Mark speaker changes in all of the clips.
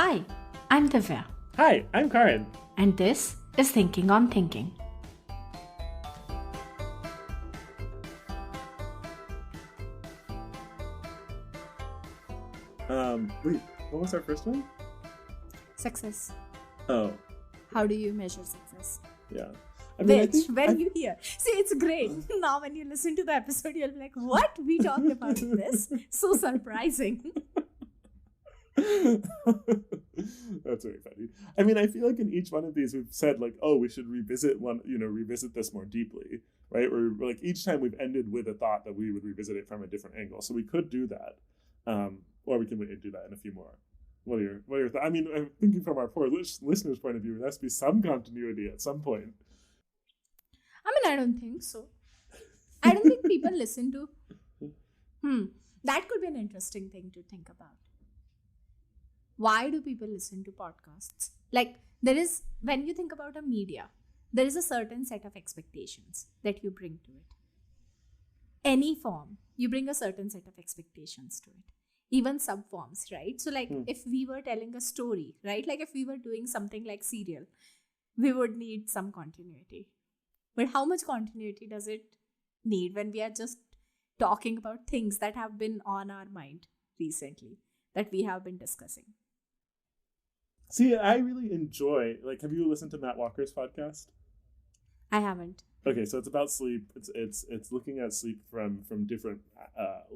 Speaker 1: Hi, I'm Divya.
Speaker 2: Hi, I'm Kahran.
Speaker 1: And this is Thinking on Thinking.
Speaker 2: Wait, what was our first one?
Speaker 3: Success.
Speaker 2: Oh,
Speaker 3: How do you measure success?
Speaker 2: yeah.
Speaker 3: When you hear. See, it's great. Now when you listen to the episode, you'll be like, what? We talked about this? So surprising.
Speaker 2: That's very funny. I mean, I feel like in each one of these we've said like, oh, we should revisit this more deeply, right? Or like each time we've ended with a thought that we would revisit it from a different angle. So we could do that, or we can do that in a few more. What are your thoughts? I mean, I'm thinking from our poor listeners' point of view, there has to be some continuity at some point.
Speaker 3: I don't think so. I don't think people listen to. That could be an interesting thing to think about. Why do people listen to podcasts? Like, when you think about a media, there is a certain set of expectations that you bring to it. Any form, you bring a certain set of expectations to it. Even subforms, right? So, like, if we were telling a story, right? Like, if we were doing something like serial, we would need some continuity. But how much continuity does it need when we are just talking about things that have been on our mind recently, that we have been discussing?
Speaker 2: See, I really enjoy, like, have you listened to Matt Walker's podcast?
Speaker 3: I haven't.
Speaker 2: Okay, so it's about sleep. It's looking at sleep from different,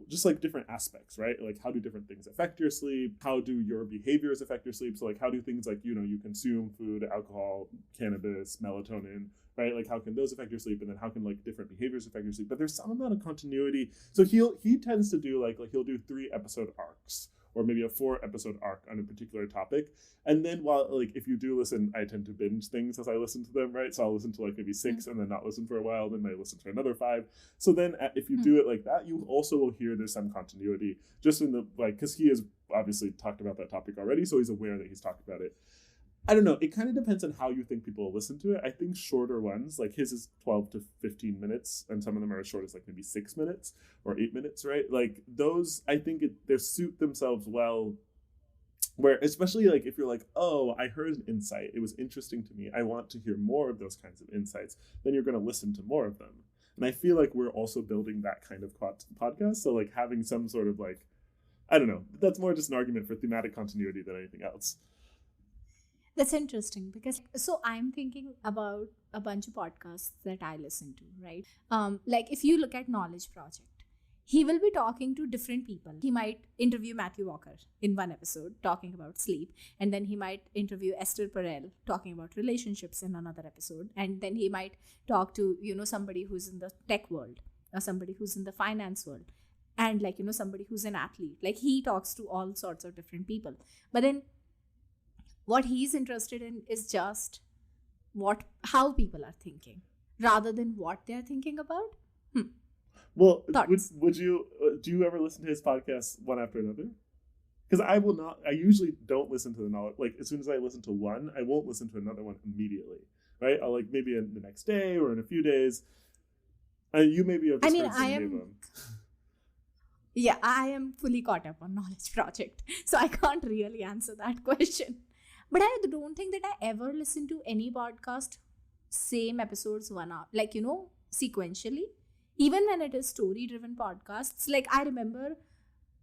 Speaker 2: just like different aspects, right? Like, how do different things affect your sleep? How do your behaviors affect your sleep? So, like, how do things like, you consume food, alcohol, cannabis, melatonin, right? Like, how can those affect your sleep? And then how can, like, different behaviors affect your sleep? But there's some amount of continuity. So he tends to do, like he'll do 3-episode arcs, or maybe a 4-episode arc on a particular topic. And then if you do listen, I tend to binge things as I listen to them, right? So I'll listen to like maybe 6 and then not listen for a while, then I listen to another 5. So then if you do it like that, you also will hear there's some continuity just in the, because he has obviously talked about that topic already. So he's aware that he's talked about it. I don't know. It kind of depends on how you think people will listen to it. I think shorter ones, like his is 12 to 15 minutes, and some of them are as short as like maybe 6 minutes or 8 minutes, right? Like those, I think they suit themselves well, where especially like if you're like, oh, I heard an insight, it was interesting to me, I want to hear more of those kinds of insights, then you're going to listen to more of them. And I feel like we're also building that kind of podcast. So like having some sort of like, I don't know, that's more just an argument for thematic continuity than anything else.
Speaker 3: That's interesting because so I'm thinking about a bunch of podcasts that I listen to, right? Like if you look at Knowledge Project, he will be talking to different people. He might interview Matthew Walker in one episode talking about sleep, and then he might interview Esther Perel talking about relationships in another episode, and then he might talk to somebody who's in the tech world or somebody who's in the finance world, and like somebody who's an athlete. Like he talks to all sorts of different people, but then what he's interested in is just how people are thinking rather than what they're thinking about.
Speaker 2: Well, would you do you ever listen to his podcast one after another? Because I will not. I usually don't listen to the knowledge. Like as soon as I listen to one, I won't listen to another one immediately. Right? I'll like maybe in the next day or in a few days. You maybe have just heard so many of them.
Speaker 3: Yeah, I am fully caught up on Knowledge Project, so I can't really answer that question. But I don't think that I ever listen to any podcast, same episodes 1 hour, like, sequentially. Even when it is story-driven podcasts, like I remember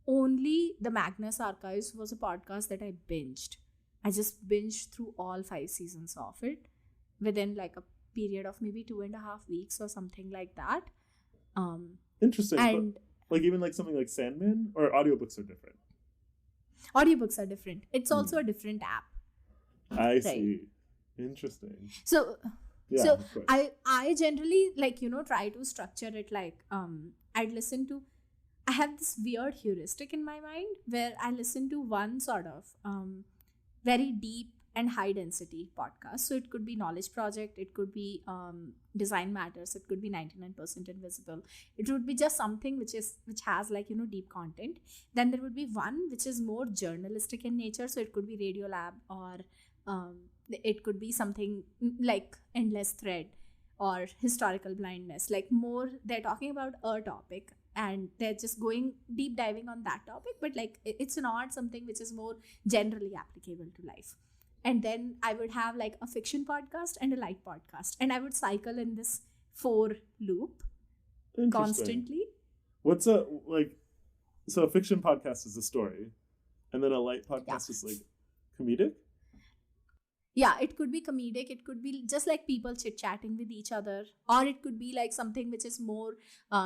Speaker 3: only the Magnus Archives was a podcast that I binged. I just binged through all 5 seasons of it within like a period of maybe 2.5 weeks or something like that.
Speaker 2: Interesting. And but, like even like something like Sandman, or audiobooks are different?
Speaker 3: Audiobooks are different. It's also a different app.
Speaker 2: I see. Interesting.
Speaker 3: So I generally like try to structure it like I have this weird heuristic in my mind where I listen to one sort of very deep and high density podcast. So it could be Knowledge Project, it could be Design Matters, it could be 99% Invisible. It would be just something which has like deep content. Then there would be one which is more journalistic in nature. So it could be Radiolab, or it could be something like Endless Thread or Historical Blindness. Like more, they're talking about a topic and they're just going deep diving on that topic, but like it's not something which is more generally applicable to life. And then I would have like a fiction podcast and a light podcast, and I would cycle in this 4 loop
Speaker 2: Interesting.
Speaker 3: constantly.
Speaker 2: What's a like? So a fiction podcast is a story, and then a light podcast
Speaker 3: Yeah.
Speaker 2: is like comedic.
Speaker 3: Yeah, it could be comedic, it could be just like people chit chatting with each other, or it could be like something which is more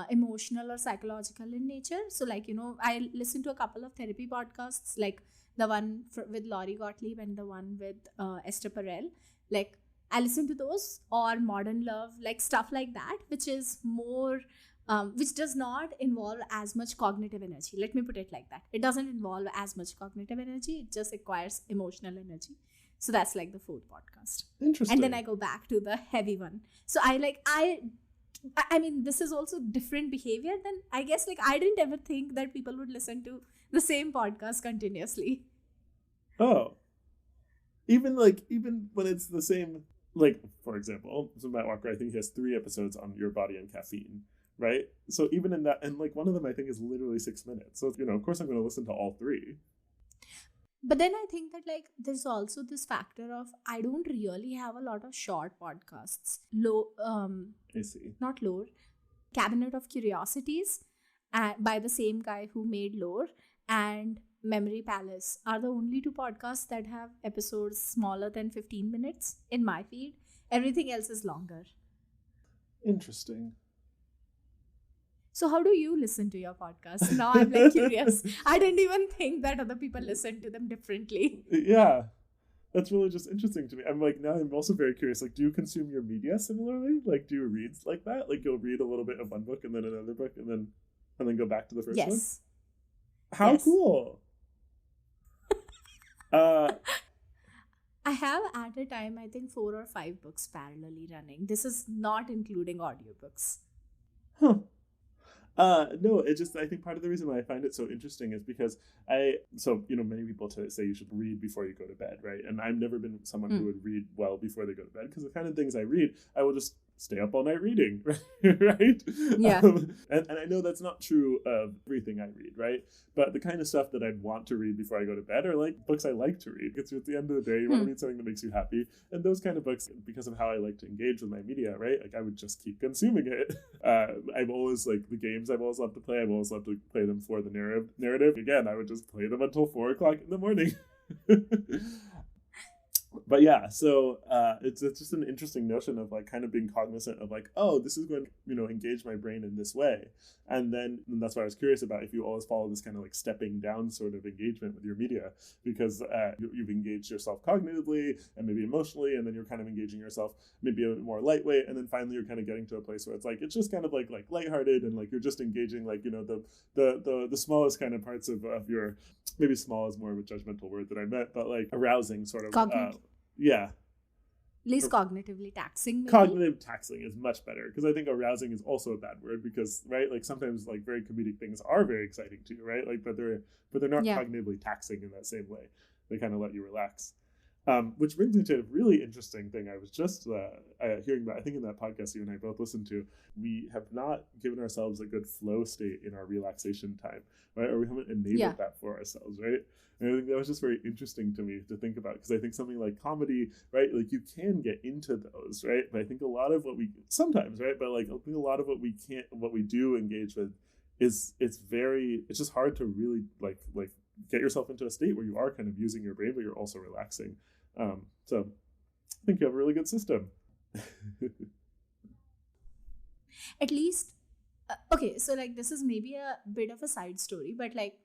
Speaker 3: emotional or psychological in nature. So like, I listen to a couple of therapy podcasts, like the one with Laurie Gottlieb and the one with Esther Perel. Like I listen to those, or Modern Love, like stuff like that, which is more which does not involve as much cognitive energy. Let me put it like that. It doesn't involve as much cognitive energy, it just requires emotional energy. So that's like the 4th podcast.
Speaker 2: Interesting.
Speaker 3: And then I go back to the heavy one. So I mean, this is also different behavior. Then I guess like I didn't ever think that people would listen to the same podcast continuously.
Speaker 2: Oh. Even when it's the same, like, for example, so Matt Walker, I think he has 3 episodes on your body and caffeine, right? So even in that, and like one of them I think is literally 6 minutes. So, of course I'm going to listen to all 3.
Speaker 3: But then I think that like there's also this factor of I don't really have a lot of short podcasts.
Speaker 2: I see.
Speaker 3: Not Lore, Cabinet of Curiosities, by the same guy who made Lore, and Memory Palace are the only 2 podcasts that have episodes smaller than 15 minutes in my feed. Everything else is longer.
Speaker 2: Interesting.
Speaker 3: So how do you listen to your podcast? Now I'm like curious. I didn't even think that other people listen to them differently.
Speaker 2: Yeah. That's really just interesting to me. I'm like, now I'm also very curious. Like, do you consume your media similarly? Like, do you read like that? Like, you'll read a little bit of one book and then another book and then go back to the first one?
Speaker 3: Yes.
Speaker 2: How
Speaker 3: Yes.
Speaker 2: cool.
Speaker 3: I have at a time, I think 4 or 5 books parallelly running. This is not including audiobooks.
Speaker 2: Huh. No, I think part of the reason why I find it so interesting is because many people say you should read before you go to bed, right? And I've never been someone who would read well before they go to bed, because the kind of things I read, I will just stay up all night reading, right?
Speaker 3: Yeah.
Speaker 2: And I know that's not true of everything I read, right? But the kind of stuff that I'd want to read before I go to bed are like books I like to read. It's at the end of the day, you want to read something that makes you happy. And those kind of books, because of how I like to engage with my media, right? Like I would just keep consuming it. I've always like the games I've always loved to play. I've always loved to play them for the narrative. Again, I would just play them until 4 o'clock in the morning. But yeah, so it's just an interesting notion of like kind of being cognizant of like, oh, this is going to engage my brain in this way, and that's why I was curious about if you always follow this kind of like stepping down sort of engagement with your media, because you've engaged yourself cognitively and maybe emotionally, and then you're kind of engaging yourself maybe a bit more lightweight, and then finally you're kind of getting to a place where it's like it's just kind of like lighthearted, and like you're just engaging like the smallest kind of parts of your, maybe small is more of a judgmental word that I meant, but like arousing sort of yeah.
Speaker 3: Least cognitively taxing, maybe?
Speaker 2: Cognitive taxing is much better, because I think arousing is also a bad word, because right, like sometimes like very comedic things are very exciting to you, right? Like but they're not cognitively taxing in that same way. They kind of let you relax. Which brings me to a really interesting thing I was just hearing about. I think in that podcast you and I both listened to, we have not given ourselves a good flow state in our relaxation time, right? Or we haven't enabled that for ourselves, right? And I think that was just very interesting to me to think about, because I think something like comedy, right? Like you can get into those, right? But I think a lot of what we sometimes, right? But like I think a lot of what we do engage with it's just hard to really like get yourself into a state where you are kind of using your brain, but you're also relaxing. So I think you have a really good system.
Speaker 3: At least, okay, so like this is maybe a bit of a side story, but like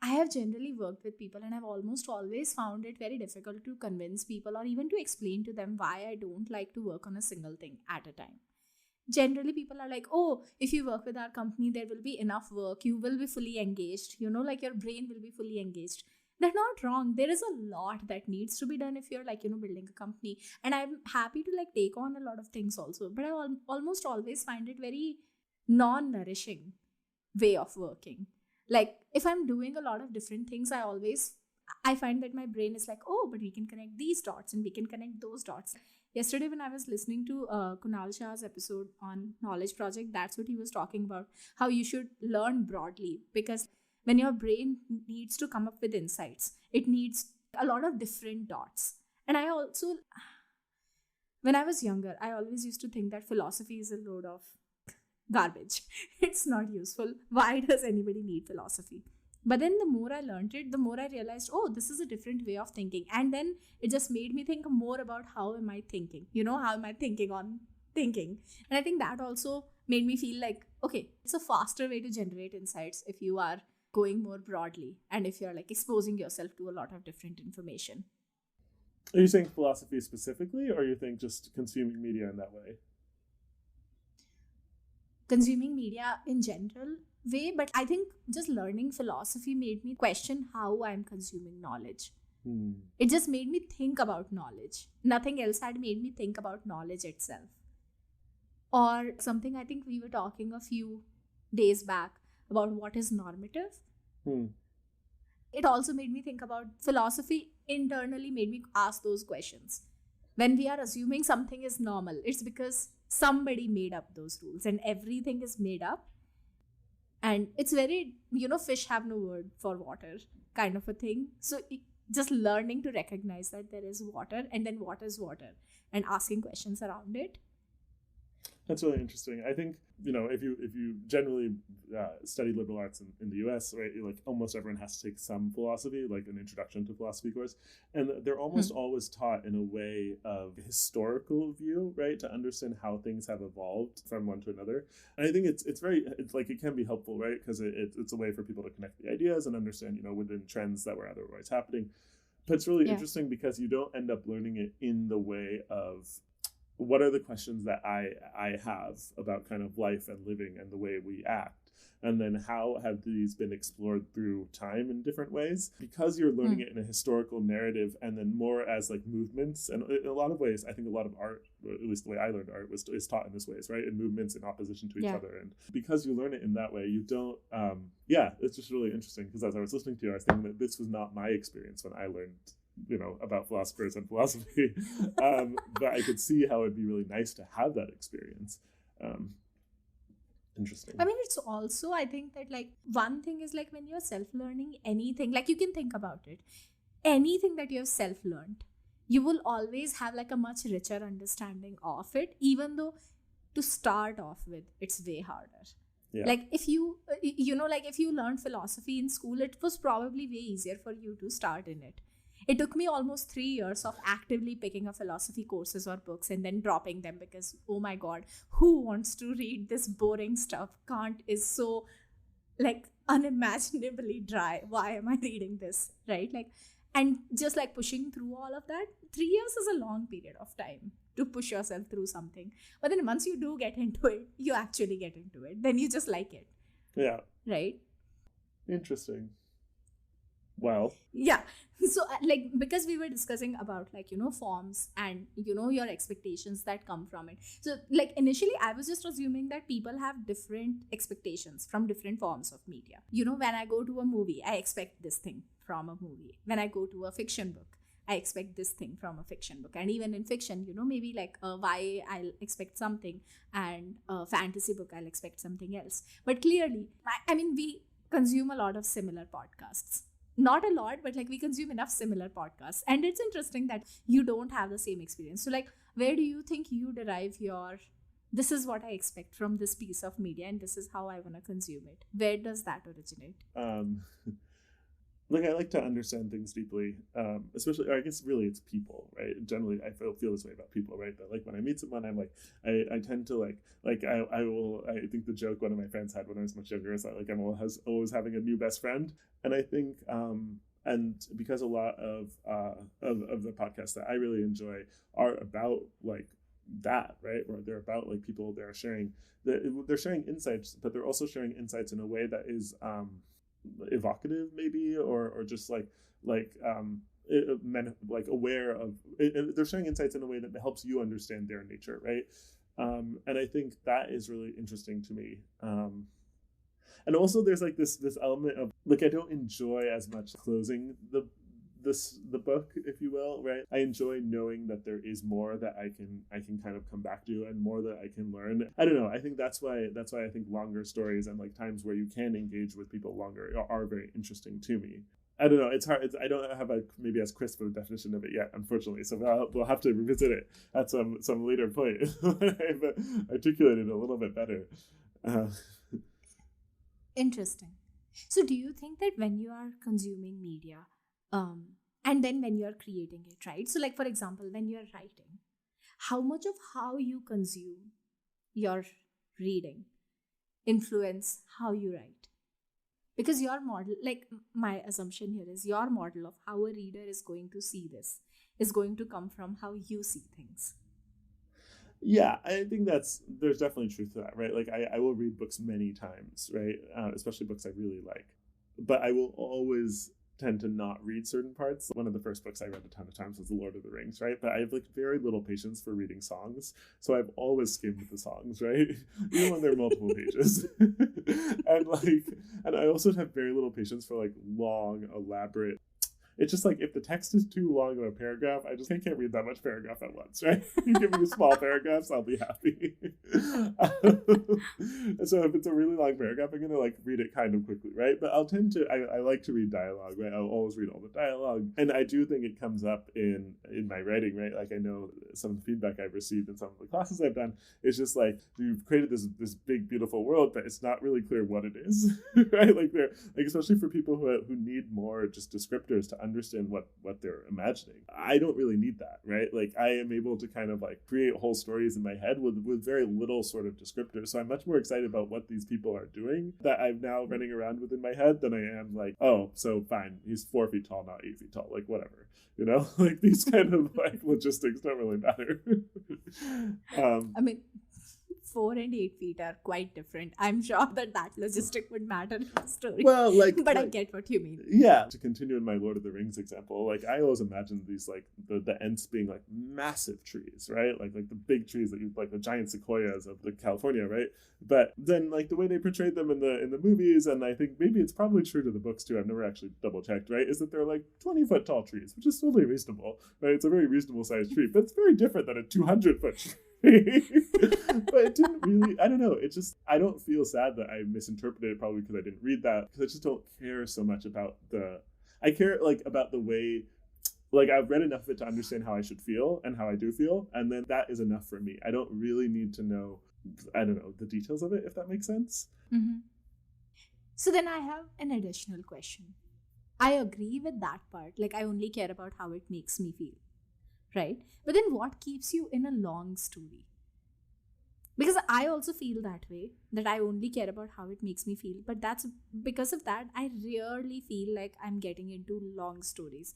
Speaker 3: I have generally worked with people, and I've almost always found it very difficult to convince people or even to explain to them why I don't like to work on a single thing at a time. Generally, people are like, oh, if you work with our company, there will be enough work. You will be fully engaged. Like your brain will be fully engaged. They're not wrong. There is a lot that needs to be done if you're like, building a company. And I'm happy to like take on a lot of things also. But I almost always find it very non-nourishing way of working. Like if I'm doing a lot of different things, I find that my brain is like, oh, but we can connect these dots and we can connect those dots. Yesterday, when I was listening to Kunal Shah's episode on Knowledge Project, that's what he was talking about, how you should learn broadly. Because when your brain needs to come up with insights, it needs a lot of different dots. And I also, when I was younger, I always used to think that philosophy is a load of garbage. It's not useful. Why does anybody need philosophy? But then the more I learned it, the more I realized, oh, this is a different way of thinking. And then it just made me think more about how am I thinking? How am I thinking on thinking? And I think that also made me feel like, okay, it's a faster way to generate insights if you are going more broadly and if you're like exposing yourself to a lot of different information.
Speaker 2: Are you saying philosophy specifically, or you think just consuming media in that way?
Speaker 3: Consuming media in general way, but I think just learning philosophy made me question how I'm consuming knowledge. It just made me think about knowledge. Nothing else had made me think about knowledge itself. Or something I think we were talking a few days back about what is normative. It also made me think about philosophy internally, made me ask those questions. When we are assuming something is normal, it's because somebody made up those rules and everything is made up. And it's very, fish have no word for water kind of a thing. So just learning to recognize that there is water and then what is water and asking questions around it.
Speaker 2: That's really interesting. I think, if you generally study liberal arts in the US, right, like almost everyone has to take some philosophy, like an introduction to philosophy course. And they're almost always taught in a way of historical view, right, to understand how things have evolved from one to another. And I think it's like it can be helpful, right, because it's a way for people to connect the ideas and understand, within trends that were otherwise happening. But it's really interesting because you don't end up learning it in the way of what are the questions that I have about kind of life and living and the way we act, and then how have these been explored through time in different ways, because you're learning it in a historical narrative and then more as like movements. And in a lot of ways, I think a lot of art, or at least the way I learned art, is taught in this ways, right, in movements in opposition to each other. And because you learn it in that way, you don't it's just really interesting, because as I was listening to you, I was thinking that this was not my experience when I learned about philosophers and philosophy, but I could see how it'd be really nice to have that experience. Interesting.
Speaker 3: I mean, it's also, I think that like one thing is like when you're self-learning anything, like you can think about it, anything that you have self-learned, you will always have like a much richer understanding of it, even though to start off with, it's way harder. Yeah. Like if you, like if you learned philosophy in school, it was probably way easier for you to start in it. It took me almost 3 years of actively picking up philosophy courses or books and then dropping them because, oh my God, who wants to read this boring stuff? Kant is so like unimaginably dry. Why am I reading this? Right? Like, and just like pushing through all of that, 3 years is a long period of time to push yourself through something. But then once you do get into it, you actually get into it. Then you just like it.
Speaker 2: Yeah.
Speaker 3: Right?
Speaker 2: Interesting. Well,
Speaker 3: yeah. So like, because we were discussing about like, forms and, your expectations that come from it. So like initially I was just assuming that people have different expectations from different forms of media. When I go to a movie, I expect this thing from a movie. When I go to a fiction book, I expect this thing from a fiction book. And even in fiction, maybe like YA, I'll expect something, and a fantasy book, I'll expect something else. But clearly, I mean, we consume a lot of similar podcasts. Not a lot, but like we consume enough similar podcasts. And it's interesting that you don't have the same experience. So like, where do you think you derive your, this is what I expect from this piece of media and this is how I want to consume it? Where does that originate?
Speaker 2: Like I like to understand things deeply, especially, I guess really it's people, right? Generally, I feel this way about people, right? That like when I meet someone, I'm like, I tend to I think the joke one of my friends had when I was much younger is that like I'm always having a new best friend. And I think, and because a lot of the podcasts that I really enjoy are about like that, right? Or they're about like people, they're sharing insights, but they're also sharing insights in a way that is, evocative maybe, or just like aware of it. They're sharing insights in a way that helps you understand their nature, right? And I think that is really interesting to me. And also there's like this element of like I don't enjoy as much closing the book, if you will, right? I enjoy knowing that there is more that I can kind of come back to, and more that I can learn. I don't know. I think that's why I think longer stories and like times where you can engage with people longer are very interesting to me. I don't know. It's hard. I don't have a maybe as crisp of a definition of it yet, unfortunately. So we'll have to revisit it at some later point when I've articulated it a little bit better.
Speaker 3: Interesting. So do you think that when you are consuming media, and then when you are creating it, right? So like, for example, when you are writing, how much of how you consume your reading influence how you write? Because your model, like my assumption here is your model of how a reader is going to see this is going to come from how you see things.
Speaker 2: Yeah, I think there's definitely truth to that, right? Like I will read books many times, right? Especially books I really like, but I will always tend to not read certain parts. One of the first books I read a ton of times was The Lord of the Rings, right? But I have like very little patience for reading songs, so I've always skimmed the songs, right? Even when they're multiple pages. and I also have very little patience for like long, elaborate. It's just like if the text is too long of a paragraph, I can't read that much paragraph at once, right? You give me small paragraphs, I'll be happy. So if it's a really long paragraph, I'm going to like read it kind of quickly, right? But I'll tend to, I like to read dialogue, right? I'll always read all the dialogue. And I do think it comes up in my writing, right? Like I know some of the feedback I've received in some of the classes I've done is just like, you've created this big, beautiful world, but it's not really clear what it is, right? Like especially for people who need more just descriptors to understand what they're imagining. I don't really need that, right? Like I am able to kind of like create whole stories in my head with very little sort of descriptors. So I'm much more excited about what these people are doing that I'm now running around with in my head than I am like, oh, so fine, he's 4 feet tall, not 8 feet tall, like whatever, you know? Like these kind of like logistics don't really matter.
Speaker 3: I mean, 4 and 8 feet are quite different. I'm sure that logistic would matter in the story.
Speaker 2: Well,
Speaker 3: but I get what you mean.
Speaker 2: Yeah. To continue in my Lord of the Rings example, like I always imagined these like the Ents being like massive trees, right? Like the big trees that you like the giant sequoias of the California, right? But then like the way they portrayed them in the movies, and I think maybe it's probably true to the books too, I've never actually double checked, right? Is that they're like 20-foot tall trees, which is totally reasonable, right? It's a very reasonable sized tree, but it's very different than a 200-foot tree. But it didn't really, I don't know, it just, I don't feel sad that I misinterpreted it, probably because I didn't read that, because I just don't care so much about I care like about the way, like I've read enough of it to understand how I should feel and how I do feel, and then that is enough for me. I don't really need to know, I don't know, the details of it, if that makes sense.
Speaker 3: Mm-hmm. So then I have an additional question. I agree with that part, like I only care about how it makes me feel. Right? But then what keeps you in a long story? Because I also feel that way, that I only care about how it makes me feel. But that's because of that, I rarely feel like I'm getting into long stories.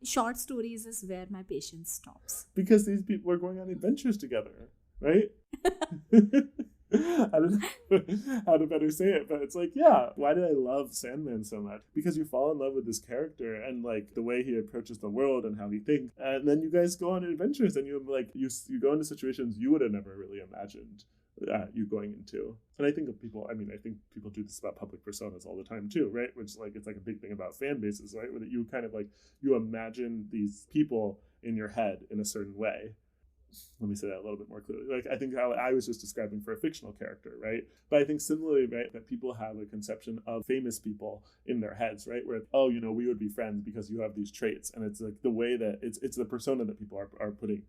Speaker 3: Short stories is where my patience stops.
Speaker 2: Because these people are going on adventures together, right? I don't know how to better say it, but it's like, yeah, why did I love Sandman so much? Because you fall in love with this character and like the way he approaches the world and how he thinks, and then you guys go on adventures and you go into situations you would have never really imagined you going into. And I think people do this about public personas all the time too, right? Which like it's like a big thing about fan bases, right? Where you kind of like you imagine these people in your head in a certain way. Let me say that a little bit more clearly. Like, I think how I was just describing for a fictional character, right? But I think similarly, right, that people have a conception of famous people in their heads, right? Where, oh, you know, we would be friends because you have these traits. And it's like the way that it's the persona that people are putting.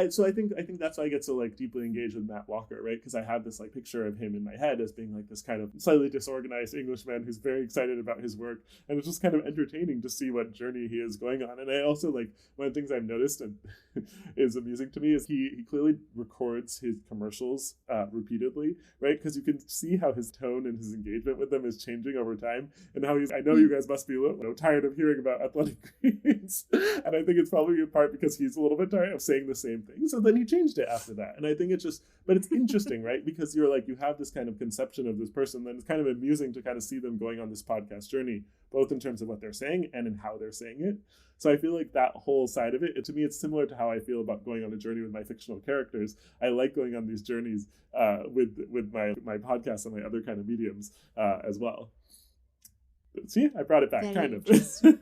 Speaker 2: So I think that's why I get so like deeply engaged with Matt Walker, right? Because I have this like picture of him in my head as being like this kind of slightly disorganized Englishman who's very excited about his work, and it's just kind of entertaining to see what journey he is going on. And I also like one of the things I've noticed and is amusing to me is he clearly records his commercials repeatedly, right? Because you can see how his tone and his engagement with them is changing over time, and how I know you guys must be a little tired of hearing about athletic greens, and I think it's probably in part because he's a little bit tired of saying the same thing. So then he changed it after that. And I think it's just, but it's interesting, right? Because you're like, you have this kind of conception of this person, then it's kind of amusing to kind of see them going on this podcast journey, both in terms of what they're saying and in how they're saying it. So I feel like that whole side of it, to me, it's similar to how I feel about going on a journey with my fictional characters. I like going on these journeys with my podcasts and my other kind of mediums as well. See, I brought it back,
Speaker 3: Very
Speaker 2: kind of.
Speaker 3: interesting.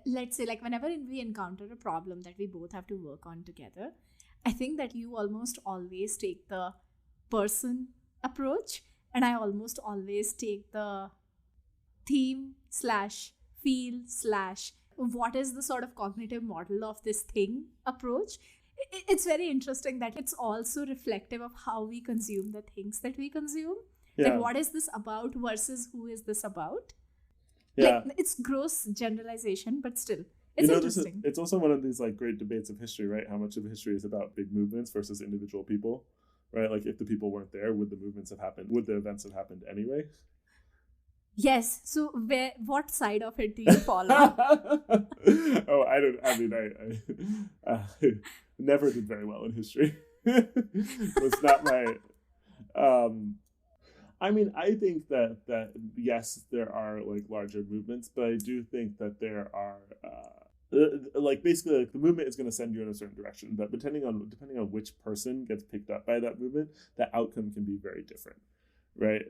Speaker 3: Let's say, like, whenever we encounter a problem that we both have to work on together, I think that you almost always take the person approach, and I almost always take the theme slash feel slash what is the sort of cognitive model of this thing approach. It's very interesting that it's also reflective of how we consume the things that we consume.
Speaker 2: Yeah.
Speaker 3: Like, what is this about versus who is this about?
Speaker 2: Yeah.
Speaker 3: Like, it's gross generalization, but still, it's
Speaker 2: You know,
Speaker 3: interesting.
Speaker 2: it's also one of these like great debates of history, right? How much of history is about big movements versus individual people, right? Like, if the people weren't there, would the movements have happened? Would the events have happened anyway?
Speaker 3: Yes. So, what side of it do you follow?
Speaker 2: Oh, I never did very well in history. It's not my. I mean, I think that yes, there are like larger movements, but I do think that there are like basically like the movement is going to send you in a certain direction, but depending on which person gets picked up by that movement, the outcome can be very different, right?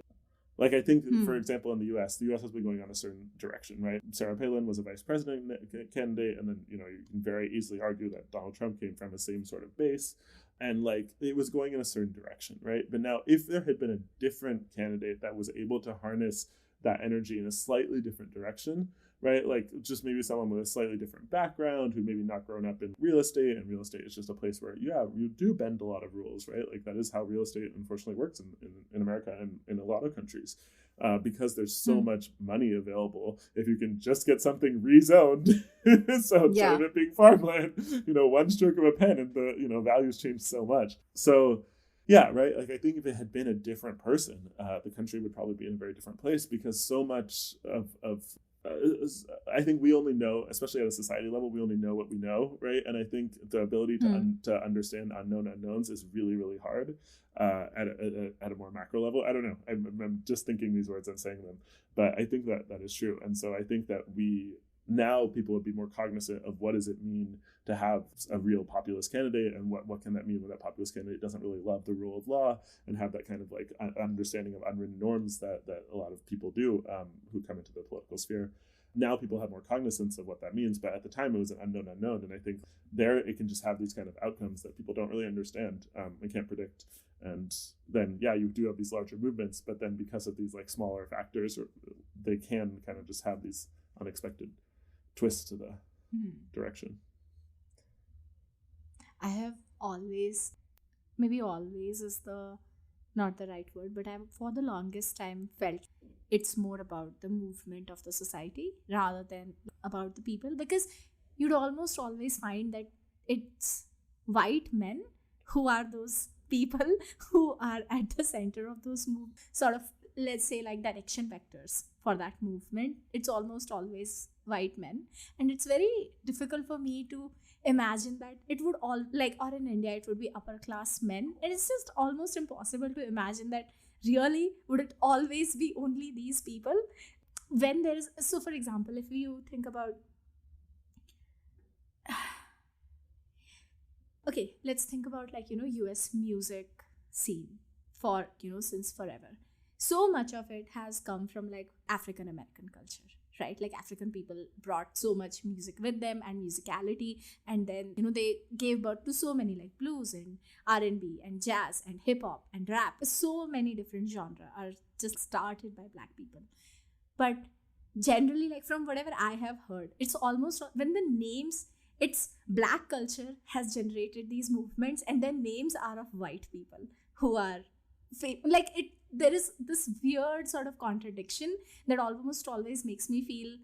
Speaker 2: Like, I think, for example, in the U.S. has been going on a certain direction, right? Sarah Palin was a vice president candidate, and then, you know, you can very easily argue that Donald Trump came from the same sort of base, and, like, it was going in a certain direction, right? But now, if there had been a different candidate that was able to harness that energy in a slightly different direction, right? Like, just maybe someone with a slightly different background who maybe not grown up in real estate, and real estate is just a place where, yeah, you do bend a lot of rules, right? Like, that is how real estate unfortunately works in America and in a lot of countries. Because there's so much money available, if you can just get something rezoned, so instead of it being farmland, you know, one stroke of a pen and the, you know, values change so much. So yeah, right. Like, I think if it had been a different person, the country would probably be in a very different place, because so much of I think we only know, especially at a society level, we only know what we know, right? And I think the ability to understand unknown unknowns is really, really hard at a more macro level. I don't know. I'm just thinking these words and saying them, but I think that is true. And so I think that now people would be more cognizant of what does it mean to have a real populist candidate, and what can that mean when that populist candidate doesn't really love the rule of law and have that kind of like understanding of unwritten norms that a lot of people do who come into the political sphere. Now people have more cognizance of what that means, but at the time it was an unknown unknown, and I think there it can just have these kind of outcomes that people don't really understand and can't predict. And then, yeah, you do have these larger movements, but then because of these like smaller factors, they can kind of just have these unexpected twists to the direction.
Speaker 3: I have always, maybe always is not the right word, but I've for the longest time felt it's more about the movement of the society rather than about the people, because you'd almost always find that it's white men who are those people who are at the center of those sort of, let's say, like direction vectors for that movement. It's almost always white men, and it's very difficult for me to imagine that it would all like, or in India it would be upper class men, and it's just almost impossible to imagine that really would it always be only these people when there is. So for example, if you think about okay, let's think about like, you know, US music scene for, you know, since forever. So much of it has come from like African American culture, right? Like, African people brought so much music with them and musicality, and then, you know, they gave birth to so many like blues and R&B and jazz and hip hop and rap. So many different genres are just started by Black people. But generally, like, from whatever I have heard, it's almost when the names, it's Black culture has generated these movements, and then names are of white people who are like it. There is this weird sort of contradiction that almost always makes me feel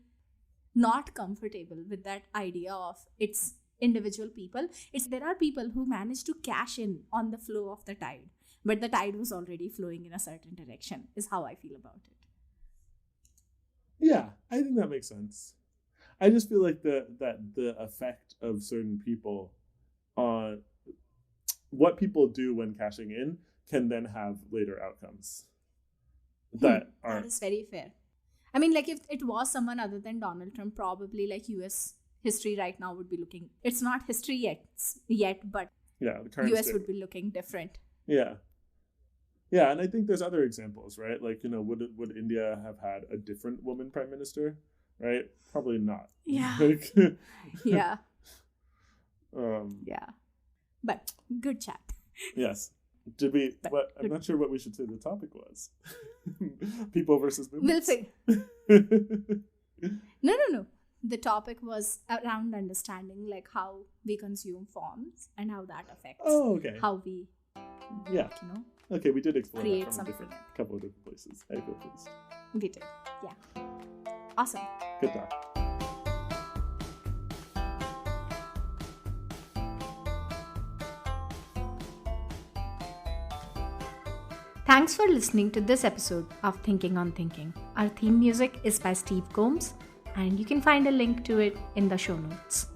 Speaker 3: not comfortable with that idea of it's individual people. There are people who manage to cash in on the flow of the tide, but the tide was already flowing in a certain direction, is how I feel about it.
Speaker 2: Yeah, I think that makes sense. I just feel like the effect of certain people on what people do when cashing in can then have later outcomes that yeah, the current
Speaker 3: US would be looking different.
Speaker 2: Yeah. Yeah, and I think there's other examples, right? Like, would India have had a different woman prime minister, right? Probably not.
Speaker 3: Yeah.
Speaker 2: Like,
Speaker 3: Yeah.
Speaker 2: um,
Speaker 3: Yeah. But good chat.
Speaker 2: yes. Did we?
Speaker 3: But
Speaker 2: What? I'm
Speaker 3: good.
Speaker 2: not sure what we should say the topic was. People versus
Speaker 3: We'll
Speaker 2: movements.
Speaker 3: figure. No. The topic was around understanding like how we consume forms and how that affects
Speaker 2: Oh, okay.
Speaker 3: how we,
Speaker 2: Yeah. Okay, we did explore
Speaker 3: Create
Speaker 2: that from a
Speaker 3: something.
Speaker 2: couple of different places. I feel pleased.
Speaker 3: We did. Yeah. Awesome.
Speaker 2: Good talk.
Speaker 1: Thanks for listening to this episode of Thinking on Thinking. Our theme music is by Steve Combs, and you can find a link to it in the show notes.